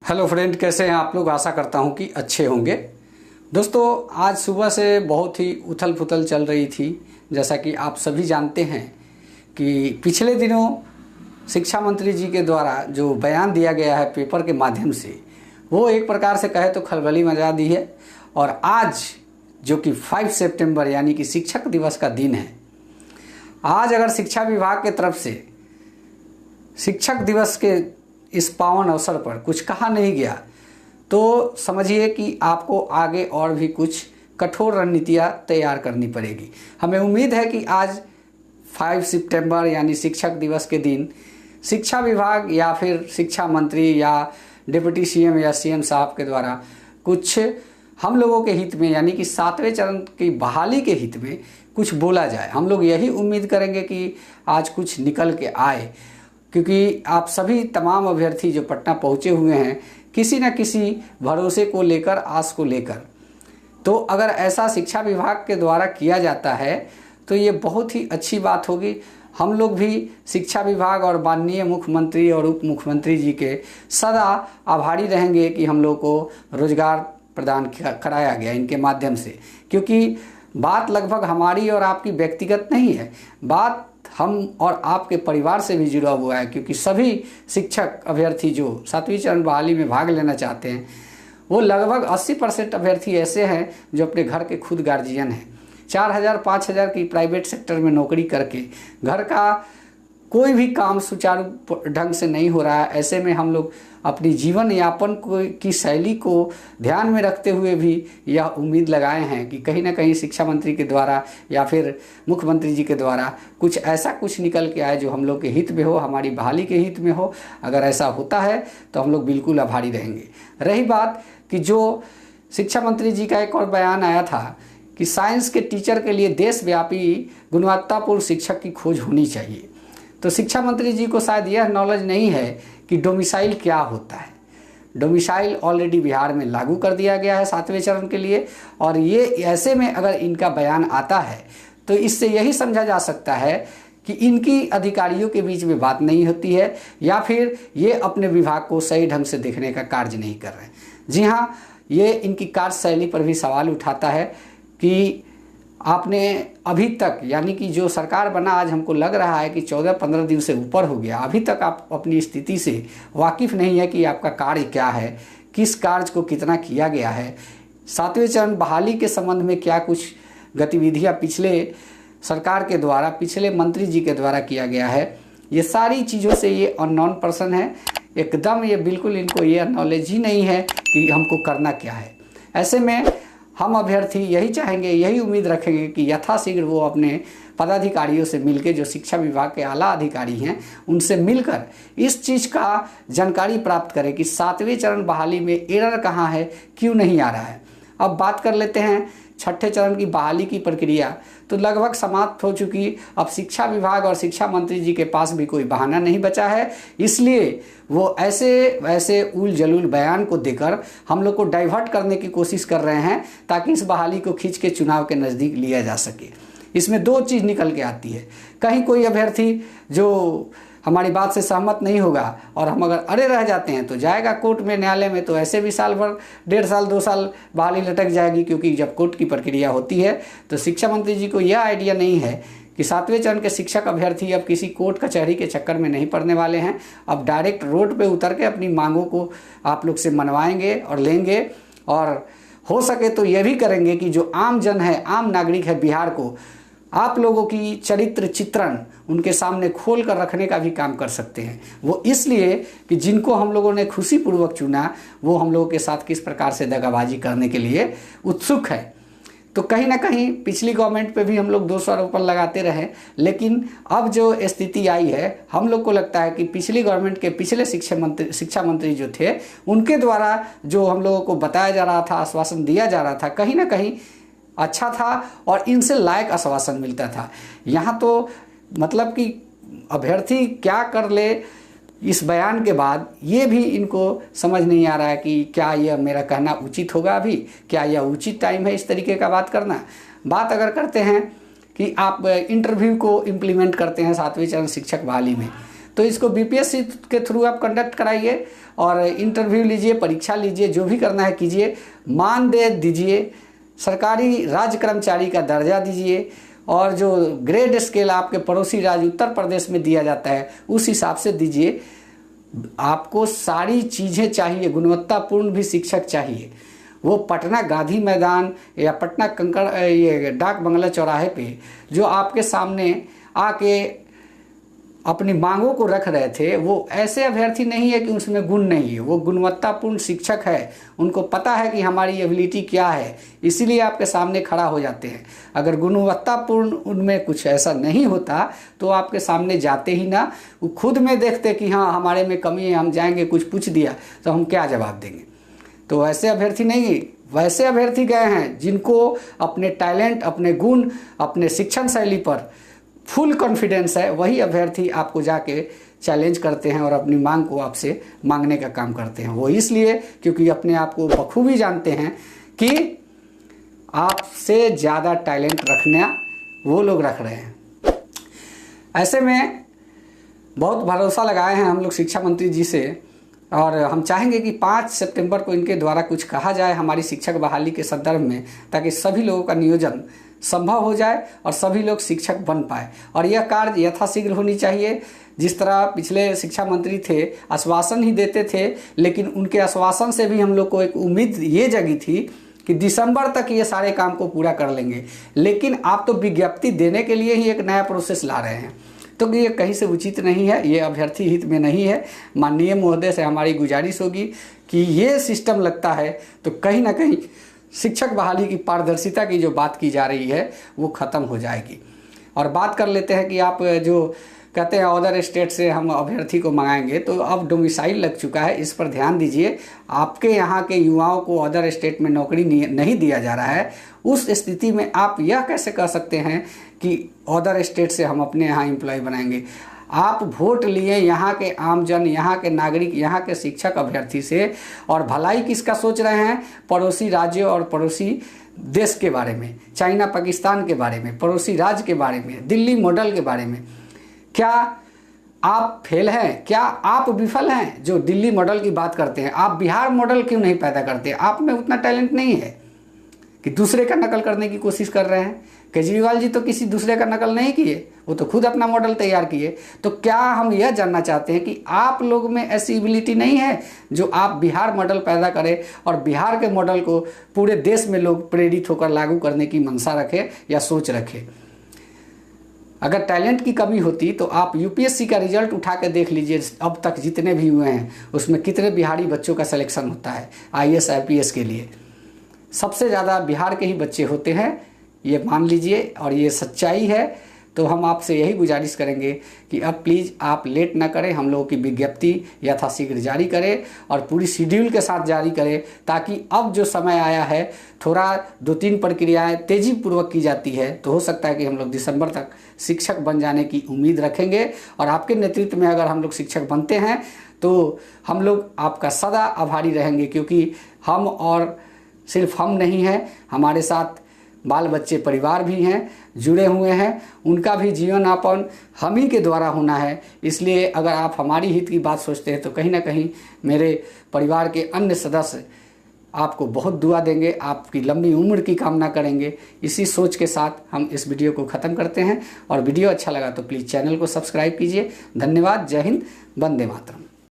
Hello friend, कैसे हैं आप लोग। आशा करता हूं कि अच्छे होंगे। दोस्तों, आज सुबह से बहुत ही उथल पुथल चल रही थी। जैसा कि आप सभी जानते हैं कि पिछले दिनों शिक्षा मंत्री जी के द्वारा जो बयान दिया गया है पेपर के माध्यम से, वो एक प्रकार से कहे तो खलबली मचा दी है। और आज जो कि 5 सितंबर यानी कि शिक्षक दिवस का दिन है, आज अगर शिक्षा विभाग के तरफ से शिक्षक दिवस के इस पावन अवसर पर कुछ कहा नहीं गया तो समझिए कि आपको आगे और भी कुछ कठोर रणनीतियाँ तैयार करनी पड़ेगी। हमें उम्मीद है कि आज 5 सितंबर यानी शिक्षक दिवस के दिन शिक्षा विभाग या फिर शिक्षा मंत्री या डिप्टी सीएम या सीएम साहब के द्वारा कुछ हम लोगों के हित में यानी कि 7वें चरण की बहाली के हित में कुछ बोला जाए। हम लोग यही उम्मीद करेंगे कि आज कुछ निकल के आए, क्योंकि आप सभी तमाम अभ्यर्थी जो पटना पहुंचे हुए हैं किसी न किसी भरोसे को लेकर, आस को लेकर, तो अगर ऐसा शिक्षा विभाग के द्वारा किया जाता है तो ये बहुत ही अच्छी बात होगी। हम लोग भी शिक्षा विभाग और माननीय मुख्यमंत्री और उप मुख्यमंत्री जी के सदा आभारी रहेंगे कि हम लोग को रोजगार प्रदान कराया गया इनके माध्यम से। क्योंकि बात लगभग हमारी और आपकी व्यक्तिगत नहीं है, बात हम और आपके परिवार से भी जुड़ा हुआ है। क्योंकि सभी शिक्षक अभ्यर्थी जो 7वीं चरण बहाली में भाग लेना चाहते हैं, वो लगभग 80% अभ्यर्थी ऐसे हैं जो अपने घर के खुद गार्जियन हैं। 4,000-5,000 की प्राइवेट सेक्टर में नौकरी करके घर का कोई भी काम सुचारू ढंग से नहीं हो रहा है। ऐसे में हम लोग अपनी जीवन यापन की शैली को ध्यान में रखते हुए भी यह उम्मीद लगाए हैं कि कहीं ना कहीं शिक्षा मंत्री के द्वारा या फिर मुख्यमंत्री जी के द्वारा कुछ ऐसा कुछ निकल के आए जो हम लोग के हित में हो, हमारी बहाली के हित में हो। अगर ऐसा होता है तो हम लोग बिल्कुल आभारी रहेंगे। रही बात कि जो शिक्षा मंत्री जी का एक और बयान आया था कि साइंस के टीचर के लिए देशव्यापी गुणवत्तापूर्ण शिक्षक की खोज होनी चाहिए, तो शिक्षा मंत्री जी को शायद यह नॉलेज नहीं है कि डोमिसाइल क्या होता है। डोमिसाइल ऑलरेडी बिहार में लागू कर दिया गया है 7वें चरण के लिए, और ये ऐसे में अगर इनका बयान आता है तो इससे यही समझा जा सकता है कि इनकी अधिकारियों के बीच में बात नहीं होती है या फिर ये अपने विभाग को सही ढंग से देखने का कार्य नहीं कर रहे। जी हाँ, ये इनकी कार्यशैली पर भी सवाल उठाता है कि आपने अभी तक यानी कि जो सरकार बना आज हमको लग रहा है कि 14-15 दिन से ऊपर हो गया, अभी तक आप अपनी स्थिति से वाकिफ़ नहीं है कि आपका कार्य क्या है, किस कार्य को कितना किया गया है, 7वें चरण बहाली के संबंध में क्या कुछ गतिविधियां पिछले सरकार के द्वारा, पिछले मंत्री जी के द्वारा किया गया है। ये सारी चीज़ों से ये अननोन पर्सन है, एकदम ये बिल्कुल इनको ये नॉलेज ही नहीं है कि हमको करना क्या है। ऐसे में हम अभ्यर्थी यही चाहेंगे, यही उम्मीद रखेंगे कि यथाशीघ्र वो अपने पदाधिकारियों से मिलकर, जो शिक्षा विभाग के आला अधिकारी हैं उनसे मिलकर इस चीज़ का जानकारी प्राप्त करें कि 7वें चरण बहाली में एरर कहाँ है, क्यों नहीं आ रहा है। अब बात कर लेते हैं 6ठे चरण की बहाली की प्रक्रिया, तो लगभग समाप्त हो चुकी। अब शिक्षा विभाग और शिक्षा मंत्री जी के पास भी कोई बहाना नहीं बचा है, इसलिए वो ऐसे वैसे उल जलूल बयान को देकर हम लोग को डाइवर्ट करने की कोशिश कर रहे हैं ताकि इस बहाली को खींच के चुनाव के नज़दीक लिया जा सके। इसमें दो चीज़ निकल के आती है, कहीं कोई अभ्यर्थी जो हमारी बात से सहमत नहीं होगा और हम अगर अड़े रह जाते हैं तो जाएगा कोर्ट में, न्यायालय में, तो ऐसे भी साल भर, 1.5 साल 2 साल बहाली लटक जाएगी। क्योंकि जब कोर्ट की प्रक्रिया होती है तो शिक्षा मंत्री जी को यह आइडिया नहीं है कि 7वें चरण के शिक्षक अभ्यर्थी अब किसी कोर्ट कचहरी के चक्कर में नहीं पड़ने वाले हैं। अब डायरेक्ट रोड पे उतर के अपनी मांगों को आप लोग से मनवाएंगे और लेंगे, और हो सके तो यह भी करेंगे कि जो आम जन है, आम नागरिक है बिहार को, आप लोगों की चरित्र चित्रण उनके सामने खोल कर रखने का भी काम कर सकते हैं। वो इसलिए कि जिनको हम लोगों ने खुशीपूर्वक चुना वो हम लोगों के साथ किस प्रकार से दगाबाजी करने के लिए उत्सुक है। तो कहीं ना कहीं पिछली गवर्नमेंट पे भी हम लोग 200 आरोपण लगाते रहे, लेकिन अब जो स्थिति आई है हम लोग को लगता है कि पिछली गवर्नमेंट के पिछले शिक्षा मंत्री जो थे उनके द्वारा जो हम लोगों को बताया जा रहा था, आश्वासन दिया जा रहा था, कहीं ना कहीं अच्छा था और इनसे लायक आश्वासन मिलता था। यहाँ तो मतलब कि अभ्यर्थी क्या कर ले इस बयान के बाद, ये भी इनको समझ नहीं आ रहा है कि क्या यह मेरा कहना उचित होगा, अभी क्या यह उचित टाइम है इस तरीके का बात करना। बात अगर करते हैं कि आप इंटरव्यू को इम्प्लीमेंट करते हैं 7वें चरण शिक्षक बहाली में, तो इसको बीपीएससी के थ्रू आप कंडक्ट कराइए और इंटरव्यू लीजिए, परीक्षा लीजिए, जो भी करना है कीजिए, मानदेय दीजिए, सरकारी राज्य कर्मचारी का दर्जा दीजिए और जो ग्रेड स्केल आपके पड़ोसी राज्य उत्तर प्रदेश में दिया जाता है उस हिसाब से दीजिए। आपको सारी चीज़ें चाहिए, गुणवत्तापूर्ण भी शिक्षक चाहिए। वो पटना गांधी मैदान या पटना कंकड़ ये डाक बंगला चौराहे पे जो आपके सामने आके अपनी मांगों को रख रहे थे, वो ऐसे अभ्यर्थी नहीं है कि उसमें गुण नहीं है, वो गुणवत्तापूर्ण शिक्षक है। उनको पता है कि हमारी एबिलिटी क्या है, इसीलिए आपके सामने खड़ा हो जाते हैं। अगर गुणवत्तापूर्ण उनमें कुछ ऐसा नहीं होता तो आपके सामने जाते ही ना। वो खुद में देखते कि हाँ हमारे में कमी है, हम जाएंगे कुछ पूछ दिया तो हम क्या जवाब देंगे। तो ऐसे अभ्यर्थी नहीं, वैसे अभ्यर्थी गए हैं जिनको अपने टैलेंट, अपने गुण, अपने शिक्षण शैली पर फुल कॉन्फिडेंस है। वही अभ्यर्थी आपको जाके चैलेंज करते हैं और अपनी मांग को आपसे मांगने का काम करते हैं। वो इसलिए क्योंकि अपने आप को बखूबी जानते हैं कि आपसे ज़्यादा टैलेंट रखना वो लोग रख रहे हैं। ऐसे में बहुत भरोसा लगाए हैं हम लोग शिक्षा मंत्री जी से और हम चाहेंगे कि 5 सितंबर को इनके द्वारा कुछ कहा जाए हमारी शिक्षक बहाली के संदर्भ में, ताकि सभी लोगों का नियोजन संभव हो जाए और सभी लोग शिक्षक बन पाए। और यह कार्य यथाशीघ्र होनी चाहिए। जिस तरह पिछले शिक्षा मंत्री थे, आश्वासन ही देते थे, लेकिन उनके आश्वासन से भी हम लोग को एक उम्मीद ये जगी थी कि दिसंबर तक ये सारे काम को पूरा कर लेंगे। लेकिन आप तो विज्ञप्ति देने के लिए ही एक नया प्रोसेस ला रहे हैं, तो ये कहीं से उचित नहीं है, ये अभ्यर्थी हित में नहीं है। माननीय महोदय से हमारी गुजारिश होगी कि ये सिस्टम लगता है तो कहीं ना कहीं शिक्षक बहाली की पारदर्शिता की जो बात की जा रही है वो ख़त्म हो जाएगी। और बात कर लेते हैं कि आप जो कहते हैं अदर स्टेट से हम अभ्यर्थी को मंगाएंगे, तो अब डोमिसाइल लग चुका है, इस पर ध्यान दीजिए। आपके यहाँ के युवाओं को अदर स्टेट में नौकरी नहीं दिया जा रहा है। उस स्थिति में आप यह कैसे कह सकते हैं कि अदर स्टेट से हम अपने यहाँ एम्प्लॉय बनाएंगे। आप वोट लिए यहाँ के आमजन, यहाँ के नागरिक, यहाँ के शिक्षक अभ्यर्थी से, और भलाई किसका सोच रहे हैं? पड़ोसी राज्यों और पड़ोसी देश के बारे में, चाइना पाकिस्तान के बारे में, पड़ोसी राज्य के बारे में, दिल्ली मॉडल के बारे में। क्या आप फेल हैं? क्या आप विफल हैं जो दिल्ली मॉडल की बात करते हैं? आप बिहार मॉडल क्यों नहीं पैदा करते? आप में उतना टैलेंट नहीं है कि दूसरे का नकल करने की कोशिश कर रहे हैं। केजरीवाल जी तो किसी दूसरे का नकल नहीं किए, वो तो खुद अपना मॉडल तैयार किए। तो क्या हम यह जानना चाहते हैं कि आप लोग में ऐसी एबिलिटी नहीं है जो आप बिहार मॉडल पैदा करें और बिहार के मॉडल को पूरे देश में लोग प्रेरित होकर लागू करने की मंशा रखें या सोच रखें? अगर टैलेंट की कमी होती तो आप यूपीएससी का रिजल्ट उठा के देख लीजिए, अब तक जितने भी हुए हैं उसमें कितने बिहारी बच्चों का सिलेक्शन होता है आईएएस आईपीएस के लिए। सबसे ज़्यादा बिहार के ही बच्चे होते हैं, ये मान लीजिए, और ये सच्चाई है। तो हम आपसे यही गुजारिश करेंगे कि अब प्लीज़ आप लेट ना करें, हम लोगों की विज्ञप्ति यथाशीघ्र जारी करें और पूरी शेड्यूल के साथ जारी करें, ताकि अब जो समय आया है थोड़ा 2-3 प्रक्रियाएं तेज़ी पूर्वक की जाती है, तो हो सकता है कि हम लोग दिसंबर तक शिक्षक बन जाने की उम्मीद रखेंगे। और आपके नेतृत्व में अगर हम लोग शिक्षक बनते हैं तो हम लोग आपका सदा आभारी रहेंगे, क्योंकि हम और सिर्फ हम नहीं हैं, हमारे साथ बाल बच्चे परिवार भी हैं, जुड़े हुए हैं, उनका भी जीवन यापन हम ही के द्वारा होना है। इसलिए अगर आप हमारी हित की बात सोचते हैं तो कहीं ना कहीं मेरे परिवार के अन्य सदस्य आपको बहुत दुआ देंगे, आपकी लंबी उम्र की कामना करेंगे। इसी सोच के साथ हम इस वीडियो को ख़त्म करते हैं। और वीडियो अच्छा लगा तो प्लीज़ चैनल को सब्सक्राइब कीजिए। धन्यवाद। जय हिंद। वंदे मातरम।